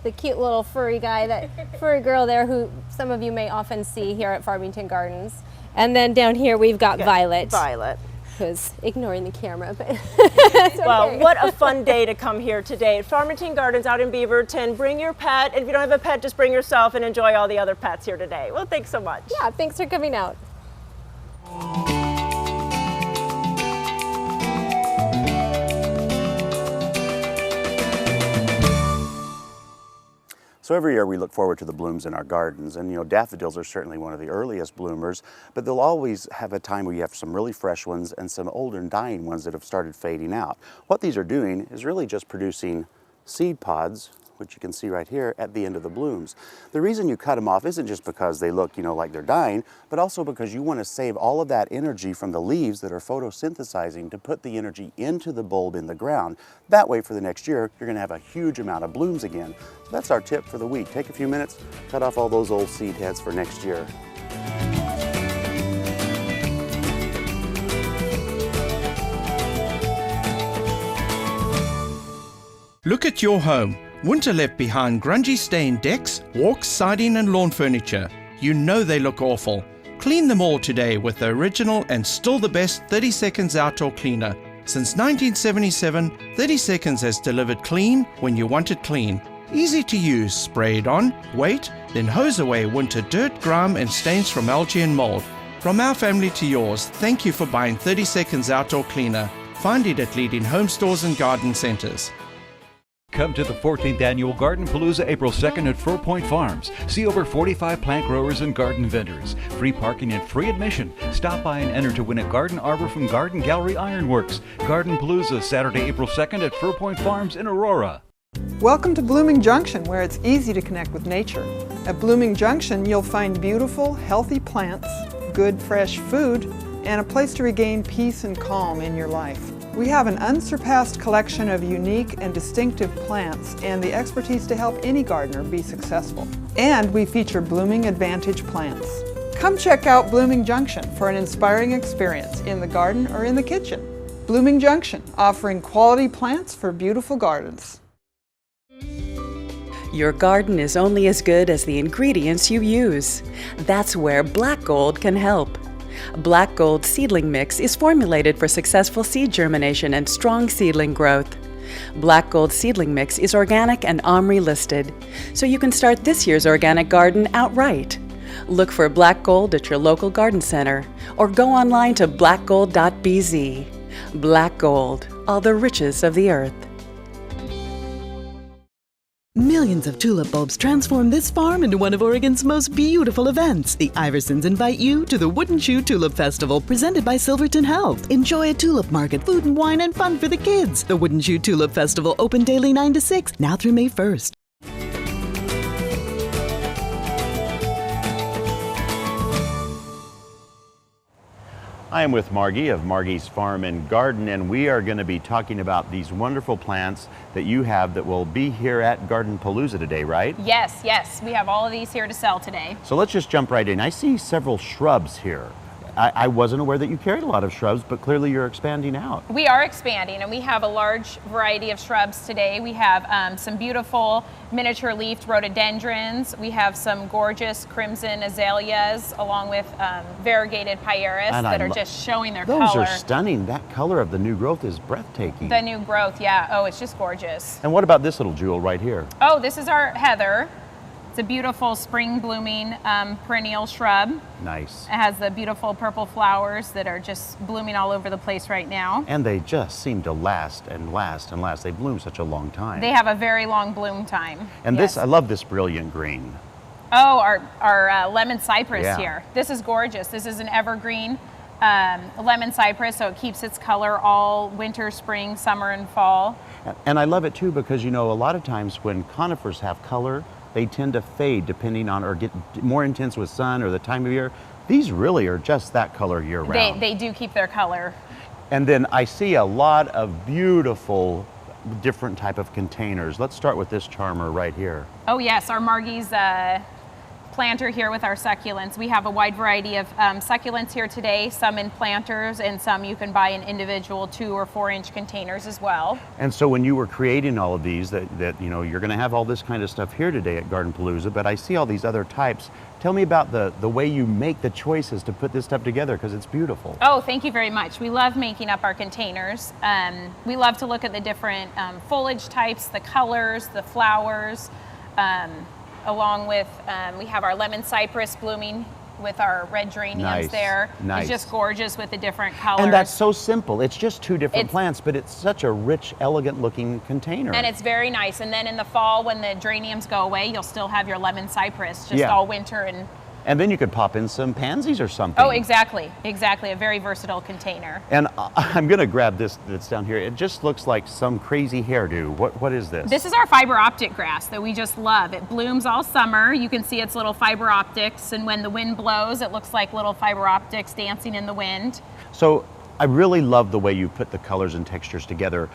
the cute little furry girl there who some of you may often see here at Farmington Gardens. And then down here we've got Violet. Violet. Who's ignoring the camera, but well, what a fun day to come here today at Farmington Gardens out in Beaverton. Bring your pet, and if you don't have a pet, just bring yourself and enjoy all the other pets here today. Well, thanks so much. Yeah, thanks for coming out. So every year we look forward to the blooms in our gardens, and you know, daffodils are certainly one of the earliest bloomers, but they'll always have a time where you have some really fresh ones and some older and dying ones that have started fading out. What these are doing is really just producing seed pods, which you can see right here at the end of the blooms. The reason you cut them off isn't just because they look, you know, like they're dying, but also because you want to save all of that energy from the leaves that are photosynthesizing to put the energy into the bulb in the ground. That way for the next year, you're going to have a huge amount of blooms again. So that's our tip for the week. Take a few minutes, cut off all those old seed heads for next year. Look at your home. Winter left behind grungy stained decks, walks, siding and lawn furniture. You know they look awful. Clean them all today with the original and still the best 30 Seconds Outdoor Cleaner. Since 1977, 30 Seconds has delivered clean when you want it clean. Easy to use, spray it on, wait, then hose away winter dirt, grime and stains from algae and mold. From our family to yours, thank you for buying 30 Seconds Outdoor Cleaner. Find it at leading home stores and garden centers. Come to the 14th Annual GardenPalooza April 2nd at 4 Point Farms. See over 45 plant growers and garden vendors. Free parking and free admission. Stop by and enter to win a garden arbor from Garden Gallery Ironworks. GardenPalooza, Saturday, April 2nd at 4 Point Farms in Aurora. Welcome to Blooming Junction, where it's easy to connect with nature. At Blooming Junction, you'll find beautiful, healthy plants, good, fresh food, and a place to regain peace and calm in your life. We have an unsurpassed collection of unique and distinctive plants and the expertise to help any gardener be successful. And we feature Blooming Advantage plants. Come check out Blooming Junction for an inspiring experience in the garden or in the kitchen. Blooming Junction, offering quality plants for beautiful gardens. Your garden is only as good as the ingredients you use. That's where Black Gold can help. Black Gold Seedling Mix is formulated for successful seed germination and strong seedling growth. Black Gold Seedling Mix is organic and OMRI listed, so you can start this year's organic garden outright. Look for Black Gold at your local garden center or go online to blackgold.bz. Black Gold, all the riches of the earth. Millions of tulip bulbs transform this farm into one of Oregon's most beautiful events. The Iversons invite you to the Wooden Shoe Tulip Festival presented by Silverton Health. Enjoy a tulip market, food and wine, and fun for the kids. The Wooden Shoe Tulip Festival open daily 9 to 6, now through May 1st. I am with Margie of Margie's Farm and Garden, and we are going to be talking about these wonderful plants that you have that will be here at GardenPalooza today, right? Yes, yes. We have all of these here to sell today. So let's just jump right in. I see several shrubs here. I wasn't aware that you carried a lot of shrubs, but clearly you're expanding out. We are expanding, and we have a large variety of shrubs today. We have some beautiful miniature leafed rhododendrons. We have some gorgeous crimson azaleas, along with variegated pieris that are just showing their color. Those are stunning. That color of the new growth is breathtaking. The new growth, yeah. Oh, it's just gorgeous. And what about this little jewel right here? Oh, this is our heather. It's a beautiful spring blooming perennial shrub. Nice. It has the beautiful purple flowers that are just blooming all over the place right now. And they just seem to last and last and last. They bloom such a long time. They have a very long bloom time. And this, I love this brilliant green. Oh, our lemon cypress here. This is gorgeous. This is an evergreen lemon cypress, so it keeps its color all winter, spring, summer, and fall. And I love it too because, you know, a lot of times when conifers have color, they tend to fade depending on or get more intense with sun or the time of year. These really are just that color year round. They do keep their color. And then I see a lot of beautiful different type of containers. Let's start with this charmer right here. Oh yes, our Margie's planter here with our succulents. We have a wide variety of succulents here today, some in planters and some you can buy in individual 2 or 4 inch containers as well. And so when you were creating all of these, that you know, you're going to have all this kind of stuff here today at GardenPalooza, but I see all these other types. Tell me about the way you make the choices to put this stuff together, because it's beautiful. Oh, thank you very much. We love making up our containers. We love to look at the different foliage types, the colors, the flowers, along with, we have our lemon cypress blooming with our red geraniums there. Nice. It's just gorgeous with the different colors. And that's so simple. It's just 2 different plants, but it's such a rich, elegant looking container. And it's very nice. And then in the fall, when the geraniums go away, you'll still have your lemon cypress just all winter. And then you could pop in some pansies or something. Oh, exactly. Exactly. A very versatile container. And I'm going to grab this that's down here. It just looks like some crazy hairdo. What is this? This is our fiber optic grass that we just love. It blooms all summer. You can see its little fiber optics, and when the wind blows, it looks like little fiber optics dancing in the wind. So I really love the way you put the colors and textures together.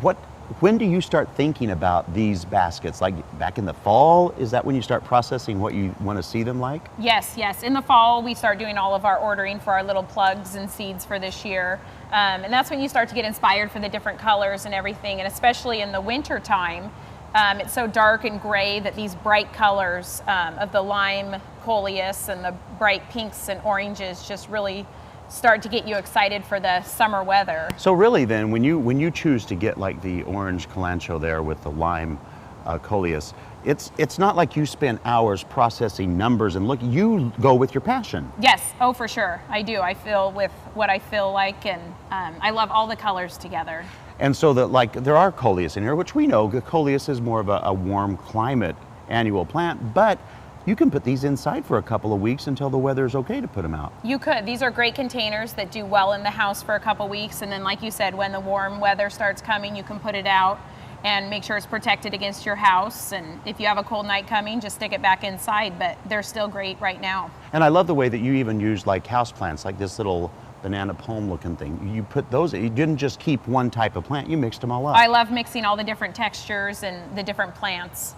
What when do you start thinking about these baskets? Like back in the fall, is that when you start processing what you want to see them like? Yes. In the fall, we start doing all of our ordering for our little plugs and seeds for this year. And that's when you start to get inspired for the different colors and everything. And especially in the winter time, it's so dark and gray that these bright colors of the lime coleus and the bright pinks and oranges just really start to get you excited for the summer weather. So really then, when you choose to get like the orange kalanchoe there with the lime coleus, it's not like you spend hours processing numbers and look, you go with your passion. Yes, oh for sure, I do. I feel with what I feel like, and I love all the colors together. And so that like there are coleus in here, which we know the coleus is more of a warm climate annual plant, but you can put these inside for a couple of weeks until the weather is okay to put them out. You could. These are great containers that do well in the house for a couple weeks, and then like you said, when the warm weather starts coming, you can put it out and make sure it's protected against your house. And if you have a cold night coming, just stick it back inside, but they're still great right now. And I love the way that you even use like house plants, like this little banana palm looking thing. You put those, you didn't just keep one type of plant, you mixed them all up. I love mixing all the different textures and the different plants.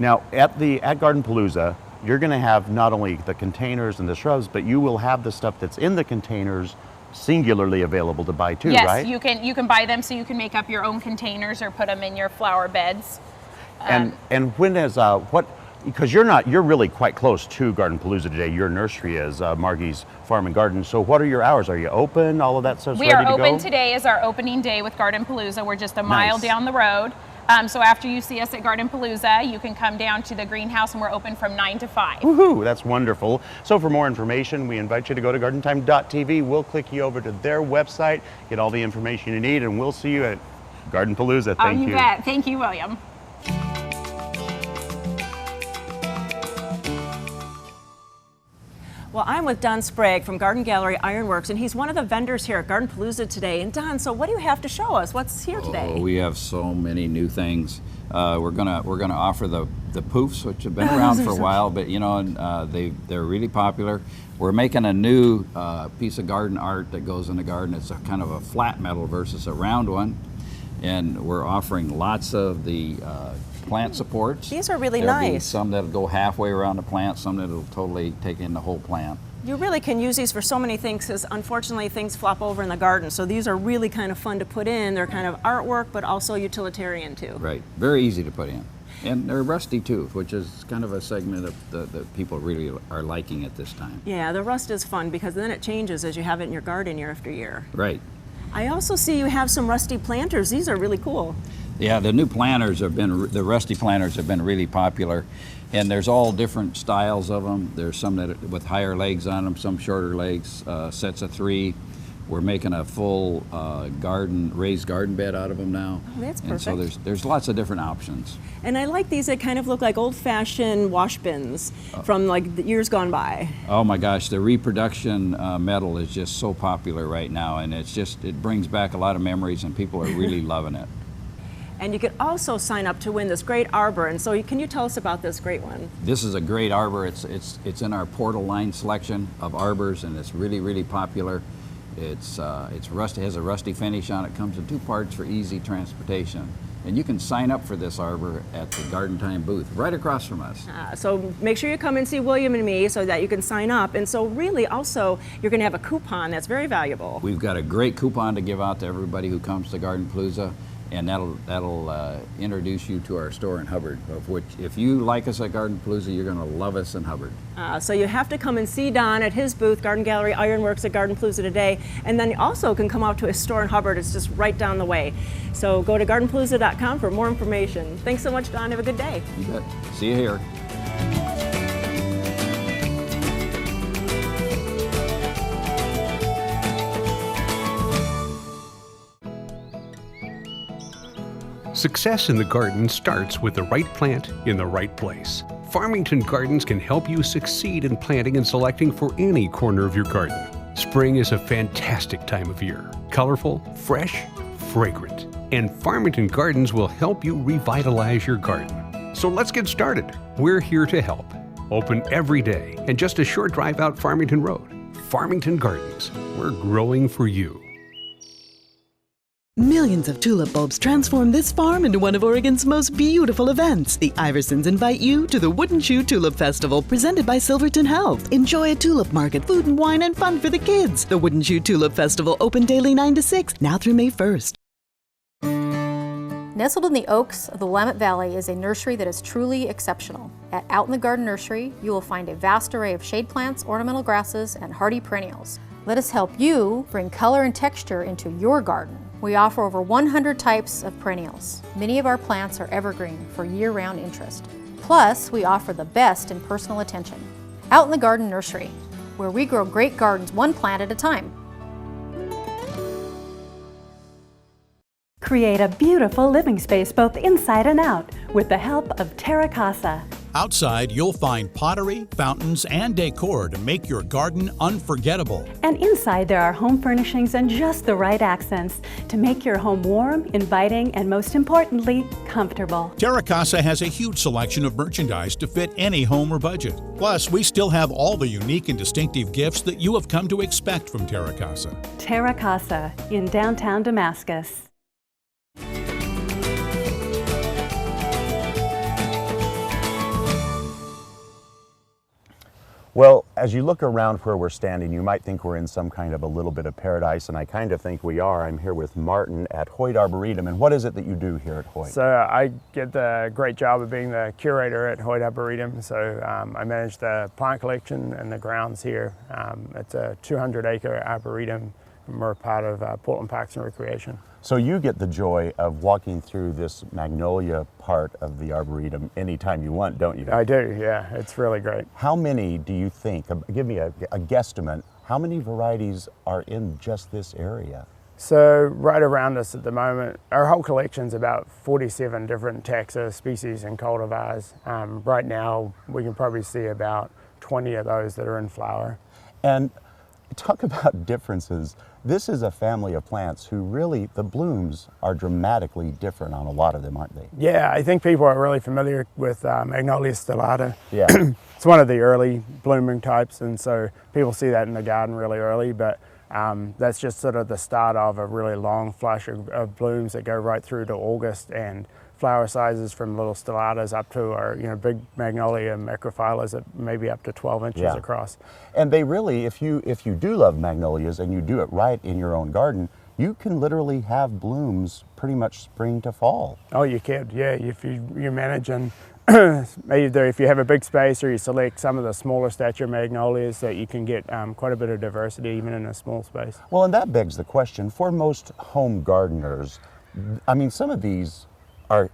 Now at GardenPalooza, you're going to have not only the containers and the shrubs, but you will have the stuff that's in the containers singularly available to buy too, yes, right? Yes, you can buy them so you can make up your own containers or put them in your flower beds. And when is because you're really quite close to GardenPalooza today. Your nursery is Margie's Farm and Garden. So what are your hours? Are you open? All of that stuff's ready to go? We are open today is our opening day with GardenPalooza. We're just a mile down the road. So after you see us at GardenPalooza, you can come down to the greenhouse and we're open from 9 to 5. Woohoo, that's wonderful. So for more information, we invite you to go to GardenTime.tv. We'll click you over to their website, get all the information you need, and we'll see you at GardenPalooza. Thank you. You bet. Thank you, William. Well, I'm with Don Sprague from Garden Gallery Ironworks, and he's one of the vendors here at GardenPalooza today. And Don, so what do you have to show us? What's here today? We have so many new things. We're gonna offer the poofs, which have been around for a while, but you know, they're really popular. We're making a new piece of garden art that goes in the garden. It's a kind of a flat metal versus a round one, and we're offering lots of the plant supports. These are really There'll be nice. some that'll go halfway around the plant, some that'll totally take in the whole plant. You really can use these for so many things because unfortunately things flop over in the garden. So these are really kind of fun to put in. They're kind of artwork but also utilitarian too. Right, very easy to put in. And they're rusty too, which is kind of a segment of the people really are liking at this time. Yeah, the rust is fun because then it changes as you have it in your garden year after year. Right. I also see you have some rusty planters. These are really cool. Yeah, the new planters the rusty planters have been really popular, and there's all different styles of them. There's some that with higher legs on them, some shorter legs, sets of 3. We're making a full raised garden bed out of them now. Oh, that's perfect. And so there's lots of different options. And I like these that kind of look like old-fashioned wash bins from like the years gone by. Oh my gosh, the reproduction metal is just so popular right now, and it brings back a lot of memories, and people are really loving it. And you could also sign up to win this great arbor. And so can you tell us about this great one? This is a great arbor. It's in our portal line selection of arbors, and it's really, really popular. It's rusty, has a rusty finish on it. Comes in 2 parts for easy transportation. And you can sign up for this arbor at the Garden Time booth right across from us. So make sure you come and see William and me so that you can sign up. And so really also you're going to have a coupon that's very valuable. We've got a great coupon to give out to everybody who comes to GardenPalooza, and that'll introduce you to our store in Hubbard, of which if you like us at GardenPalooza, you're going to love us in Hubbard. So you have to come and see Don at his booth, Garden Gallery Ironworks at GardenPalooza today, and then you also can come out to his store in Hubbard. It's just right down the way. So go to gardenpalooza.com for more information. Thanks so much, Don. Have a good day. You bet. See you here. Success in the garden starts with the right plant in the right place. Farmington Gardens can help you succeed in planting and selecting for any corner of your garden. Spring is a fantastic time of year. Colorful, fresh, fragrant. And Farmington Gardens will help you revitalize your garden. So let's get started. We're here to help. Open every day and just a short drive out Farmington Road. Farmington Gardens. We're growing for you. Millions of tulip bulbs transform this farm into one of Oregon's most beautiful events. The Iversons invite you to the Wooden Shoe Tulip Festival presented by Silverton Health. Enjoy a tulip market, food and wine, and fun for the kids. The Wooden Shoe Tulip Festival open daily 9 to 6, now through May 1st. Nestled in the oaks of the Willamette Valley is a nursery that is truly exceptional. At Out in the Garden Nursery, you will find a vast array of shade plants, ornamental grasses, and hardy perennials. Let us help you bring color and texture into your garden. We offer over 100 types of perennials. Many of our plants are evergreen for year-round interest. Plus, we offer the best in personal attention. Out in the Garden Nursery, where we grow great gardens one plant at a time. Create a beautiful living space both inside and out with the help of Terra Casa. Outside, you'll find pottery, fountains, and decor to make your garden unforgettable. And inside, there are home furnishings and just the right accents to make your home warm, inviting, and most importantly, comfortable. Terra Casa has a huge selection of merchandise to fit any home or budget. Plus, we still have all the unique and distinctive gifts that you have come to expect from Terra Casa. Terra Casa in downtown Damascus. Well, as you look around where we're standing, you might think we're in some kind of a little bit of paradise, and I kind of think we are. I'm here with Martin at Hoyt Arboretum, and what is it that you do here at Hoyt? So I get the great job of being the curator at Hoyt Arboretum. So I manage the plant collection and the grounds here. It's a 200-acre arboretum, and we're part of Portland Parks and Recreation. So you get the joy of walking through this magnolia part of the Arboretum anytime you want, don't you? I do, yeah. It's really great. How many do you think, give me a guesstimate, how many varieties are in just this area? So right around us at the moment, our whole collection's about 47 different taxa, species, and cultivars. Right now, we can probably see about 20 of those that are in flower. And talk about differences. This is a family of plants who really, the blooms are dramatically different on a lot of them, aren't they? Yeah, I think people are really familiar with Magnolia stellata. Yeah. It's one of the early blooming types, and so people see that in the garden really early, but that's just sort of the start of a really long flush of blooms that go right through to August, and flower sizes from little stellatas up to our big magnolia macrophylla that maybe up to 12 inches across. And they really, if you do love magnolias and you do it right in your own garden, you can literally have blooms pretty much spring to fall. Oh, you can, yeah. If you manage and either if you have a big space or you select some of the smaller stature magnolias, that you can get quite a bit of diversity even in a small space. Well, and that begs the question for most home gardeners. I mean, some of these are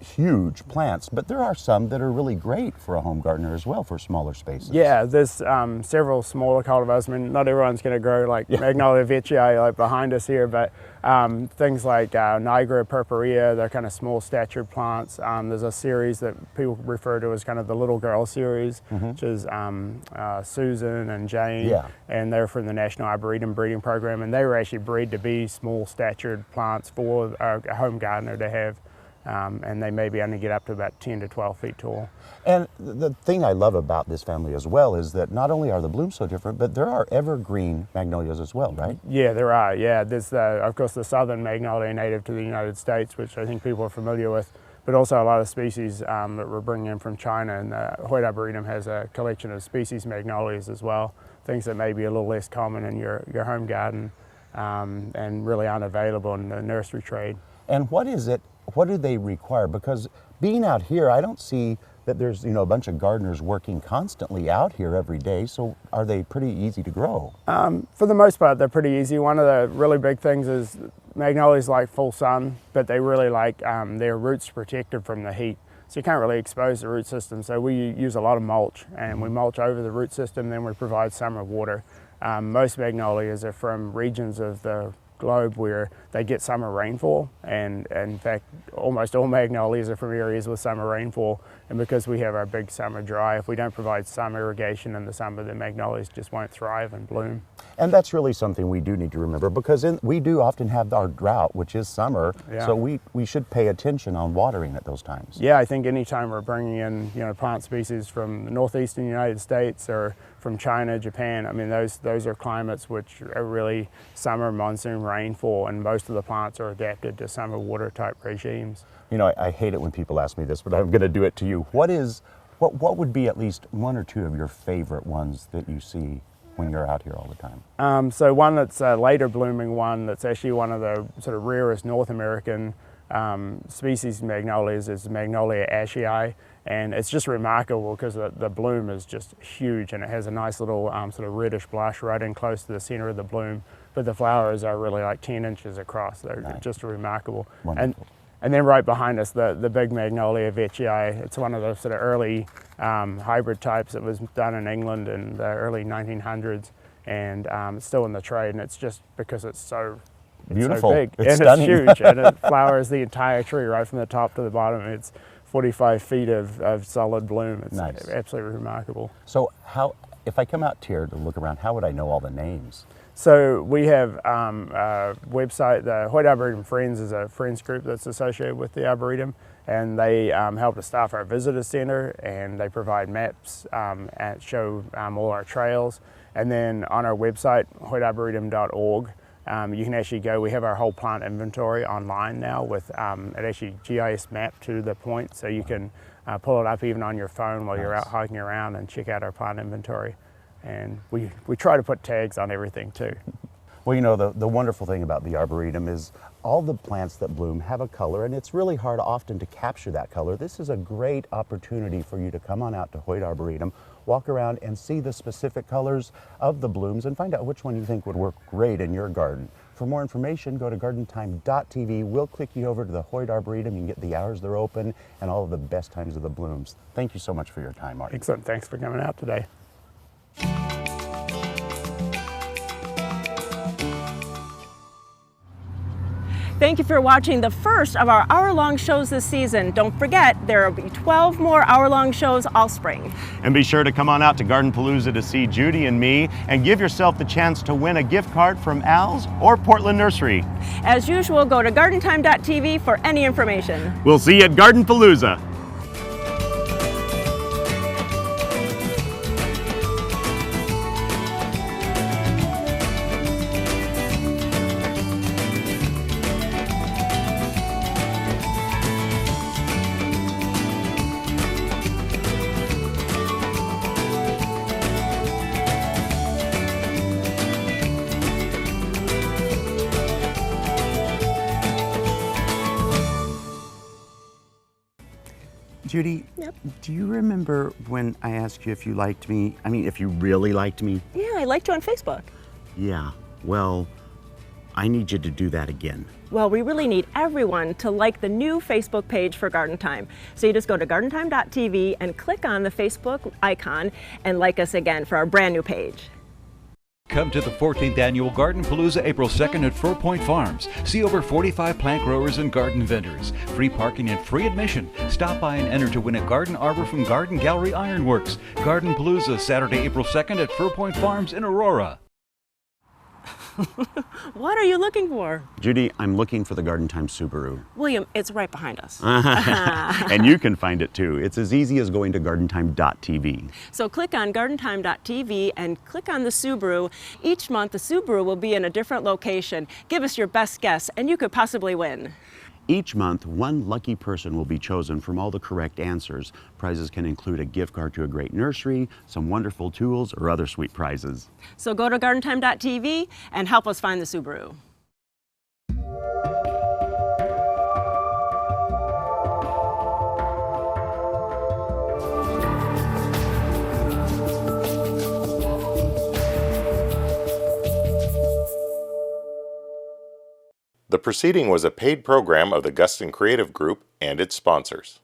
huge plants, but there are some that are really great for a home gardener as well for smaller spaces. Yeah, there's several smaller cultivars. I mean, not everyone's going to grow like Magnolia veitchii like behind us here, but things like Niagara purpurea, they're kind of small statured plants. There's a series that people refer to as kind of the little girl series, which is Susan and Jane, and they're from the National Arboretum Breeding Program, and they were actually bred to be small statured plants for a home gardener to have. And they maybe only get up to about 10 to 12 feet tall. And the thing I love about this family as well is that not only are the blooms so different, but there are evergreen magnolias as well, right? Yeah, there are. Yeah, there's of course the southern magnolia native to the United States, which I think people are familiar with, but also a lot of species that we're bringing in from China. And Hoyt Arboretum has a collection of species magnolias as well, things that may be a little less common in your home garden and really aren't available in the nursery trade. And what is it? What do they require? Because being out here, I don't see that there's a bunch of gardeners working constantly out here every day. So are they pretty easy to grow? For the most part, they're pretty easy. One of the really big things is magnolias like full sun, but they really like their roots protected from the heat. So you can't really expose the root system. So we use a lot of mulch, and we mulch over the root system, then we provide summer water. Most magnolias are from regions of the globe where they get summer rainfall, and in fact almost all magnolias are from areas with summer rainfall, and because we have our big summer dry, if we don't provide some irrigation in the summer, the magnolias just won't thrive and bloom. And that's really something we do need to remember, because we do often have our drought, which is summer, so we should pay attention on watering at those times. Yeah, I think anytime we're bringing in plant species from the northeastern United States or from China, Japan. I mean, those are climates which are really summer, monsoon, rainfall, and most of the plants are adapted to summer water type regimes. You know, I hate it when people ask me this, but I'm going to do it to you. What would be at least one or two of your favorite ones that you see when you're out here all the time? So one that's a later blooming one that's actually one of the sort of rarest North American species magnolias is Magnolia ashii, and it's just remarkable because the bloom is just huge, and it has a nice little sort of reddish blush right in close to the center of the bloom, but the flowers are really like 10 inches across. They're just remarkable. And then right behind us, the big Magnolia veitchii. It's one of the sort of early hybrid types that was done in England in the early 1900s, and it's still in the trade, and it's just because it's so beautiful. So big. It's and stunning. It's huge, and it flowers the entire tree right from the top to the bottom. It's 45 feet of solid bloom. It's absolutely remarkable. So if I come out here to look around, how would I know all the names? So we have a website. The White Arboretum Friends is a friends group that's associated with the Arboretum, and they help to staff our visitor center, and they provide maps and show all our trails. And then on our website, whitearboretum.org, you can actually go. We have our whole plant inventory online now with it actually GIS mapped to the point, so you can pull it up even on your phone while you're out hiking around and check out our plant inventory. And we try to put tags on everything too. Well, you know, the wonderful thing about the Arboretum is all the plants that bloom have a color, and it's really hard often to capture that color. This is a great opportunity for you to come on out to Hoyt Arboretum, walk around and see the specific colors of the blooms and find out which one you think would work great in your garden. For more information, go to GardenTime.tv. We'll click you over to the Hoyt Arboretum. You can get the hours they're open and all of the best times of the blooms. Thank you so much for your time, Margie. Excellent. Thanks for coming out today. Thank you for watching the first of our hour-long shows this season. Don't forget, there will be 12 more hour-long shows all spring. And be sure to come on out to GardenPalooza to see Judy and me and give yourself the chance to win a gift card from Al's or Portland Nursery. As usual, go to GardenTime.tv for any information. We'll see you at GardenPalooza. Judy, do you remember when I asked you if you liked me? I mean, if you really liked me? Yeah, I liked you on Facebook. Yeah, well, I need you to do that again. Well, we really need everyone to like the new Facebook page for Garden Time. So you just go to GardenTime.tv and click on the Facebook icon and like us again for our brand new page. Come to the 14th Annual GardenPalooza April 2nd at 4 Point Farms. See over 45 plant growers and garden vendors. Free parking and free admission. Stop by and enter to win a garden arbor from Garden Gallery Ironworks. GardenPalooza Saturday, April 2nd at 4 Point Farms in Aurora. What are you looking for? Judy, I'm looking for the Garden Time Subaru. William, it's right behind us. And you can find it too. It's as easy as going to GardenTime.tv. So click on GardenTime.tv and click on the Subaru. Each month the Subaru will be in a different location. Give us your best guess and you could possibly win. Each month, one lucky person will be chosen from all the correct answers. Prizes can include a gift card to a great nursery, some wonderful tools, or other sweet prizes. So go to GardenTime.tv and help us find the Subaru. The proceeding was a paid program of the Guston Creative Group and its sponsors.